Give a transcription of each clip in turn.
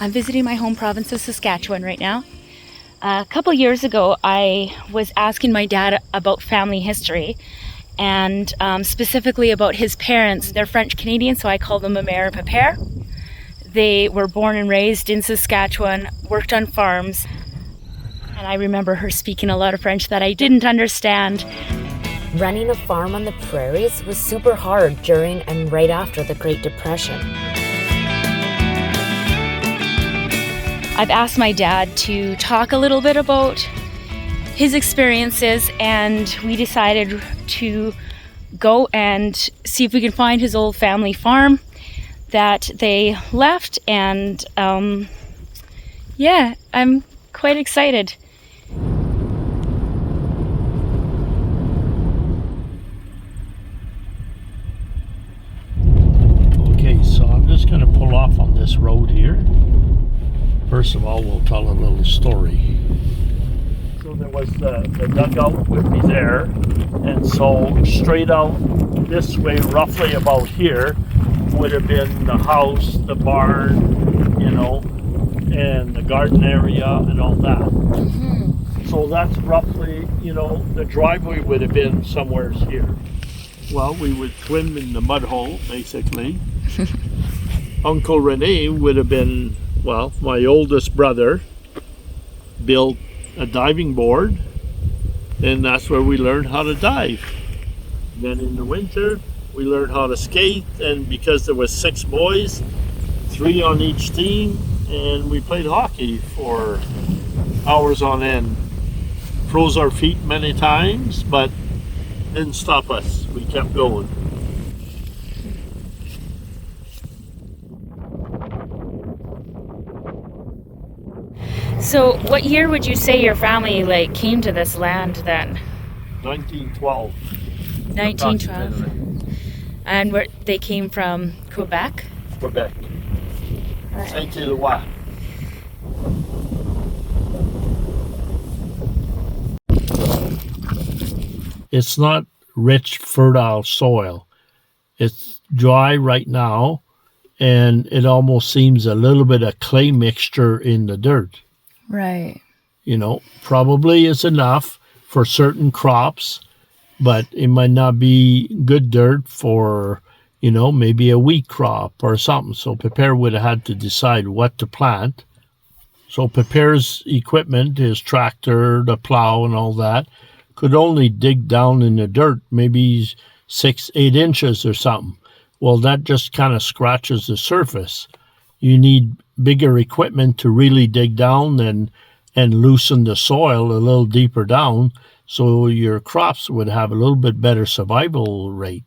I'm visiting my home province of Saskatchewan right now. A couple years ago, I was asking my dad about family history and specifically about his parents. They're French Canadian, so I call them ma mère and père. They were born and raised in Saskatchewan, worked on farms, and I remember her speaking a lot of French that I didn't understand. Running a farm on the prairies was super hard during and right after the Great Depression. I've asked my dad to talk a little bit about his experiences, and we decided to go and see if we can find his old family farm that they left, and yeah, I'm quite excited. Okay, so I'm just going to pull off on this road here. First of all, we'll tell a little story. So there was the dugout would be there, and so straight out this way, roughly about here, would have been the house, the barn, you know, and the garden area and all that. Mm-hmm. So that's roughly, you know, the driveway would have been somewhere here. Well, we would swim in the mud hole, basically. Uncle Rene would have been, well, my oldest brother built a diving board, and that's where we learned how to dive. Then in the winter, we learned how to skate, and because there was 6 boys, 3 on each team, and we played hockey for hours on end. Froze our feet many times, but didn't stop us. We kept going. So what year would you say your family came to this land then? 1912. 1912. And where they came from? Quebec? Quebec. Right. Saint-Éloi. It's not rich, fertile soil. It's dry right now, and it almost seems a little bit of clay mixture in the dirt. Right. You know, probably is enough for certain crops, but it might not be good dirt for, you know, maybe a wheat crop or something. So Pepper would have had to decide what to plant. So Pepper's equipment, his tractor, the plow and all that, could only dig down in the dirt, maybe 6-8 inches or something. Well, that just kind of scratches the surface. You need bigger equipment to really dig down and loosen the soil a little deeper down, so your crops would have a little bit better survival rate.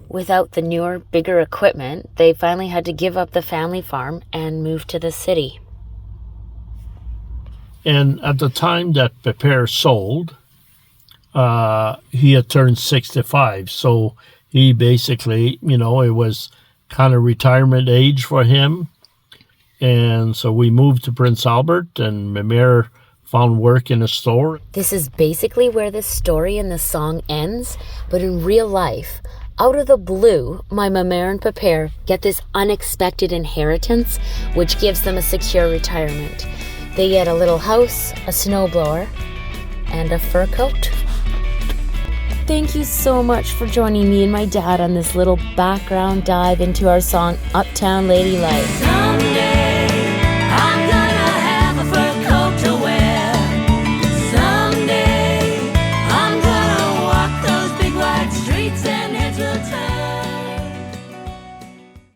Without the newer, bigger equipment, they finally had to give up the family farm and move to the city. And at the time that Pepper sold, he had turned 65, so he basically, you know, it was kind of retirement age for him. And so we moved to Prince Albert, and Mimir found work in a store. This is basically where this story in the song ends, but in real life, out of the blue, my Mimir and Pepper get this unexpected inheritance, which gives them a secure retirement. They get a little house, a snowblower, and a fur coat. Thank you so much for joining me and my dad on this little background dive into our song, Uptown Lady Life.